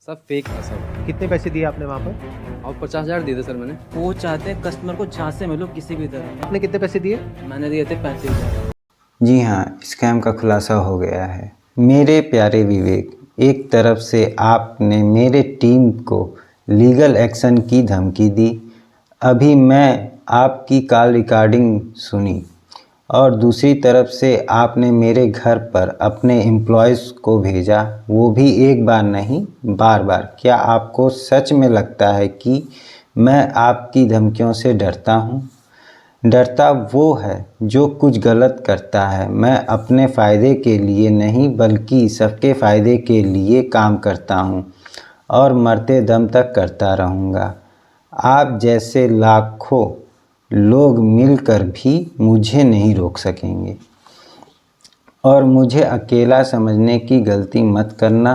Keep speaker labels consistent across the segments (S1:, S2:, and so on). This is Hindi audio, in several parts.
S1: सब फेक था सब।
S2: कितने पैसे दिए आपने वहाँ पर?
S1: और 50,000 दिए थे सर मैंने।
S3: वो चाहते हैं कस्टमर को जहाँ से मिलो किसी भी तरह।
S2: आपने कितने पैसे दिए?
S3: मैंने दिए थे 35,000।
S4: जी हाँ, स्कैम का खुलासा हो गया है। मेरे प्यारे विवेक, एक तरफ से आपने मेरे टीम को लीगल एक्शन की धमकी दी, अभी मैं आपकी कॉल रिकॉर्डिंग सुनी, और दूसरी तरफ से आपने मेरे घर पर अपने एम्प्लॉयज़ को भेजा, वो भी एक बार नहीं बार बार। क्या आपको सच में लगता है कि मैं आपकी धमकियों से डरता हूँ? डरता वो है जो कुछ गलत करता है। मैं अपने फ़ायदे के लिए नहीं बल्कि सबके फ़ायदे के लिए काम करता हूँ और मरते दम तक करता रहूँगा। आप जैसे लाखों लोग मिलकर भी मुझे नहीं रोक सकेंगे, और मुझे अकेला समझने की गलती मत करना।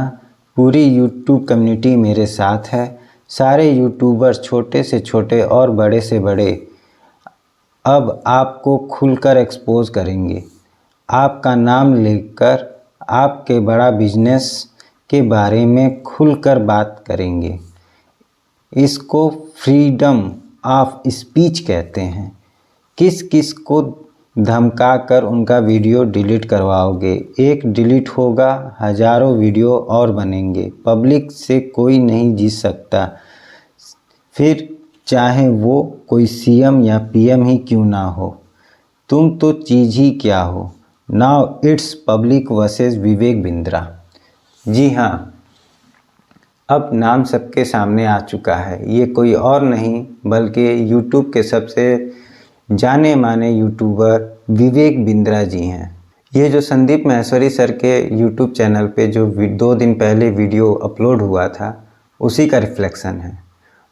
S4: पूरी यूट्यूब कम्युनिटी मेरे साथ है। सारे यूट्यूबर्स, छोटे से छोटे और बड़े से बड़े, अब आपको खुलकर एक्सपोज करेंगे। आपका नाम लेकर आपके बड़ा बिजनेस के बारे में खुलकर बात करेंगे। इसको फ्रीडम ऑफ स्पीच कहते हैं। किस किस को धमका कर उनका वीडियो डिलीट करवाओगे? एक डिलीट होगा, हज़ारों वीडियो और बनेंगे। पब्लिक से कोई नहीं जीत सकता, फिर चाहे वो कोई सीएम या पीएम ही क्यों ना हो। तुम तो चीज़ ही क्या हो। Now it's public versus Vivek Bindra. जी हाँ, अब नाम सबके सामने आ चुका है। ये कोई और नहीं बल्कि यूट्यूब के सबसे जाने माने यूट्यूबर विवेक बिंद्रा जी हैं। ये जो संदीप माहेश्वरी सर के यूट्यूब चैनल पे जो 2 दिन पहले वीडियो अपलोड हुआ था, उसी का रिफ्लेक्शन है।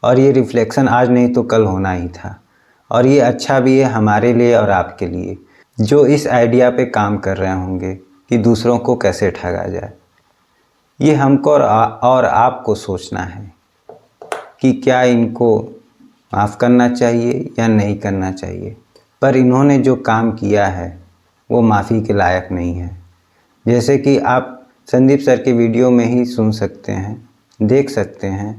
S4: और ये रिफ्लेक्शन आज नहीं तो कल होना ही था। और ये अच्छा भी है हमारे लिए और आपके लिए, जो इस आइडिया पे काम कर रहे होंगे कि दूसरों को कैसे ठगा जाए। ये हमको और आपको सोचना है कि क्या इनको माफ़ करना चाहिए या नहीं करना चाहिए। पर इन्होंने जो काम किया है वो माफ़ी के लायक नहीं है। जैसे कि आप संदीप सर के वीडियो में ही सुन सकते हैं, देख सकते हैं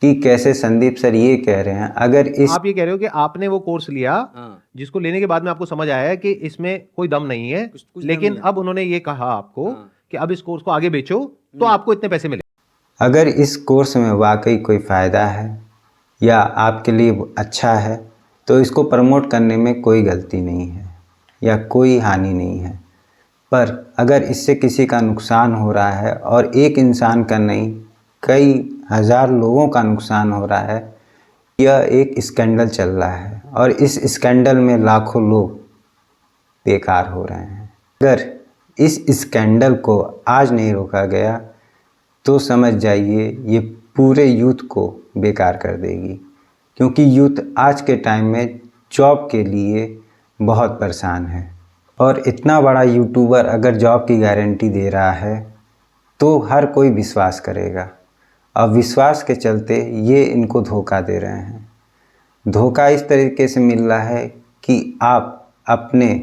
S4: कि कैसे संदीप सर ये कह रहे हैं, अगर इस
S2: आप ये कह रहे हो कि आपने वो कोर्स लिया
S1: हाँ।
S2: जिसको लेने के बाद में आपको समझ आया है कि इसमें कोई दम नहीं है,
S1: कुछ दम
S2: लेकिन
S1: नहीं है।
S2: अब उन्होंने ये कहा आपको
S1: हाँ।
S2: कि अब इस कोर्स को आगे बेचो तो आपको इतने पैसे मिले।
S4: अगर इस कोर्स में वाकई कोई फ़ायदा है या आपके लिए अच्छा है तो इसको प्रमोट करने में कोई गलती नहीं है या कोई हानि नहीं है। पर अगर इससे किसी का नुकसान हो रहा है, और एक इंसान का नहीं कई हज़ार लोगों का नुकसान हो रहा है, यह एक स्कैंडल चल रहा है और इस स्कैंडल में लाखों लोग बेकार हो रहे हैं। अगर इस स्कैंडल को आज नहीं रोका गया तो समझ जाइए ये पूरे यूथ को बेकार कर देगी, क्योंकि यूथ आज के टाइम में जॉब के लिए बहुत परेशान है। और इतना बड़ा यूट्यूबर अगर जॉब की गारंटी दे रहा है तो हर कोई विश्वास करेगा। अब विश्वास के चलते ये इनको धोखा दे रहे हैं। धोखा इस तरीके से मिल रहा है कि आप अपने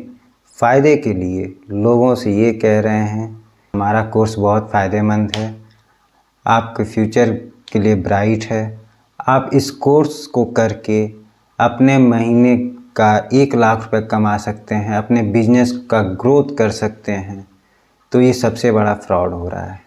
S4: फ़ायदे के लिए लोगों से ये कह रहे हैं हमारा कोर्स बहुत फ़ायदेमंद है, आपके फ्यूचर के लिए ब्राइट है, आप इस कोर्स को करके अपने महीने का 1 लाख रुपए कमा सकते हैं, अपने बिजनेस का ग्रोथ कर सकते हैं। तो ये सबसे बड़ा फ्रॉड हो रहा है,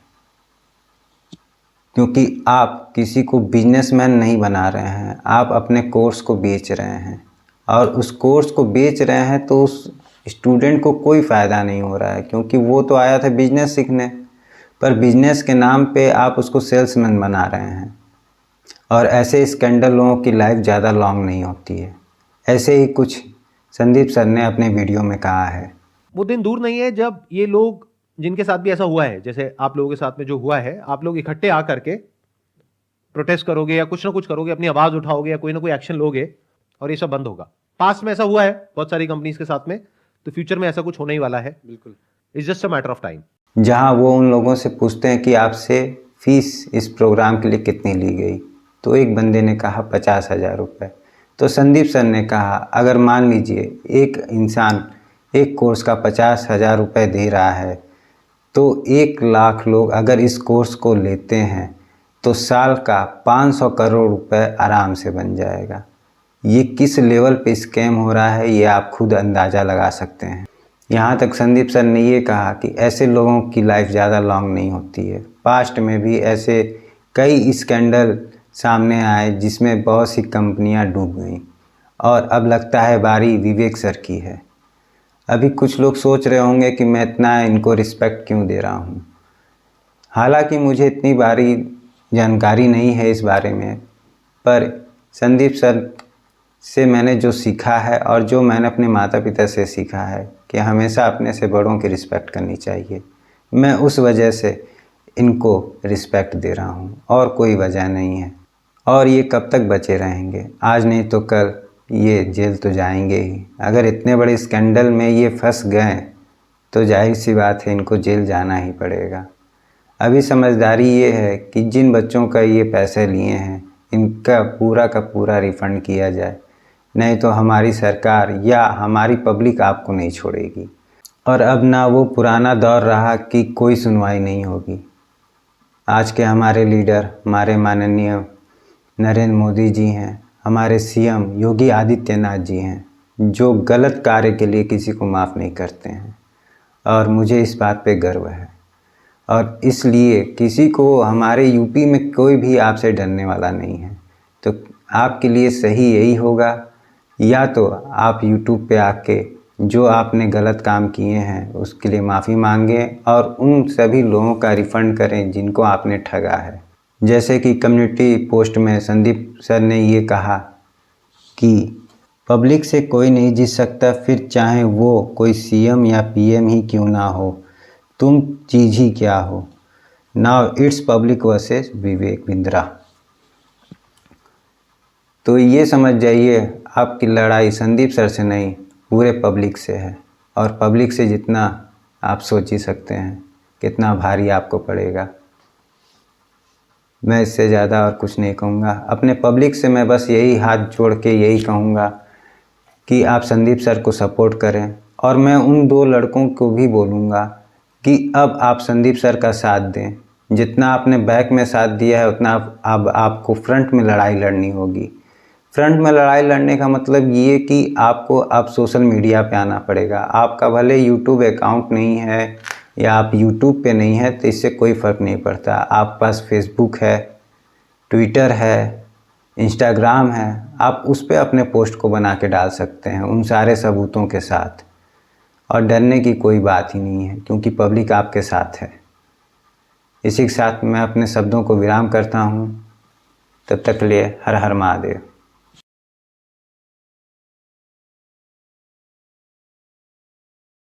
S4: क्योंकि आप किसी को बिजनेसमैन नहीं बना रहे हैं, आप अपने कोर्स को बेच रहे हैं। और उस कोर्स को बेच रहे हैं तो उस स्टूडेंट को कोई फ़ायदा नहीं हो रहा है, क्योंकि वो तो आया था बिजनेस सीखने, पर बिजनेस के नाम पे आप उसको सेल्समैन बना रहे हैं। और ऐसे स्कैंडल लोगों की लाइफ ज़्यादा लॉन्ग नहीं होती है। ऐसे ही कुछ संदीप सर ने अपने वीडियो में कहा है।
S2: वो दिन दूर नहीं है जब ये लोग, जिनके साथ भी ऐसा हुआ है, जैसे आप लोगों के साथ में जो हुआ है, आप लोग इकट्ठे आ करके प्रोटेस्ट करोगे या कुछ ना कुछ करोगे, अपनी आवाज उठाओगे या कोई ना कोई एक्शन लोगे और ये सब बंद होगा। पास्ट में ऐसा हुआ है बहुत सारी कंपनीज के साथ में, तो फ्यूचर में ऐसा कुछ होने ही वाला है।
S1: बिल्कुल।
S2: It's just a matter of time.
S4: जहाँ वो उन लोगों से पूछते हैं कि आपसे फीस इस प्रोग्राम के लिए कितनी ली गई, तो एक बंदे ने कहा 50,000 रुपये। तो संदीप सर ने कहा अगर मान लीजिए एक इंसान एक कोर्स का 50,000 रुपये दे रहा है, तो 1 लाख लोग अगर इस कोर्स को लेते हैं तो साल का 500 करोड़ रुपए आराम से बन जाएगा। ये किस लेवल पे स्कैम हो रहा है ये आप खुद अंदाज़ा लगा सकते हैं। यहाँ तक संदीप सर ने ये कहा कि ऐसे लोगों की लाइफ ज़्यादा लॉन्ग नहीं होती है। पास्ट में भी ऐसे कई स्कैंडल सामने आए जिसमें बहुत सी कंपनियां डूब गईं और अब लगता है बारी विवेक सर की है। अभी कुछ लोग सोच रहे होंगे कि मैं इतना इनको रिस्पेक्ट क्यों दे रहा हूँ। हालांकि मुझे इतनी बारी जानकारी नहीं है इस बारे में, पर संदीप सर से मैंने जो सीखा है और जो मैंने अपने माता पिता से सीखा है कि हमेशा अपने से बड़ों की रिस्पेक्ट करनी चाहिए, मैं उस वजह से इनको रिस्पेक्ट दे रहा हूँ और कोई वजह नहीं है। और ये कब तक बचे रहेंगे, आज नहीं तो कल ये जेल तो जाएंगे ही। अगर इतने बड़े स्कैंडल में ये फंस गए तो जाहिर सी बात है इनको जेल जाना ही पड़ेगा। अभी समझदारी ये है कि जिन बच्चों का ये पैसे लिए हैं इनका पूरा का पूरा रिफ़ंड किया जाए, नहीं तो हमारी सरकार या हमारी पब्लिक आपको नहीं छोड़ेगी। और अब ना वो पुराना दौर रहा कि कोई सुनवाई नहीं होगी। आज के हमारे लीडर हमारे माननीय नरेंद्र मोदी जी हैं, हमारे सीएम योगी आदित्यनाथ जी हैं, जो गलत कार्य के लिए किसी को माफ़ नहीं करते हैं और मुझे इस बात पे गर्व है। और इसलिए किसी को हमारे यूपी में कोई भी आपसे डरने वाला नहीं है। तो आपके लिए सही यही होगा, या तो आप यूट्यूब पे आके जो आपने गलत काम किए हैं उसके लिए माफ़ी मांगें और उन सभी लोगों का रिफ़ंड करें जिनको आपने ठगा है। जैसे कि कम्युनिटी पोस्ट में संदीप सर ने ये कहा कि पब्लिक से कोई नहीं जीत सकता, फिर चाहे वो कोई सीएम या पीएम ही क्यों ना हो, तुम चीज़ ही क्या हो। Now it's public versus Vivek Bindra. तो ये समझ जाइए आपकी लड़ाई संदीप सर से नहीं पूरे पब्लिक से है, और पब्लिक से जितना आप सोच ही सकते हैं कितना भारी आपको पड़ेगा। मैं इससे ज़्यादा और कुछ नहीं कहूँगा। अपने पब्लिक से मैं बस यही हाथ जोड़ के यही कहूँगा कि आप संदीप सर को सपोर्ट करें, और मैं उन दो लड़कों को भी बोलूँगा कि अब आप संदीप सर का साथ दें। जितना आपने बैक में साथ दिया है उतना अब आपको फ्रंट में लड़ाई लड़नी होगी। फ्रंट में लड़ाई लड़ने का मतलब ये कि आपको अब सोशल मीडिया पे आना पड़ेगा। आपका भले यूट्यूब अकाउंट नहीं है या आप यूट्यूब पे नहीं है तो इससे कोई फ़र्क नहीं पड़ता। आप पास फेसबुक है, ट्विटर है, इंस्टाग्राम है, आप उस पे अपने पोस्ट को बना के डाल सकते हैं उन सारे सबूतों के साथ, और डरने की कोई बात ही नहीं है क्योंकि पब्लिक आपके साथ है। इसी के साथ मैं अपने शब्दों को विराम करता हूँ। तब तक के लिए हर हर महादेव।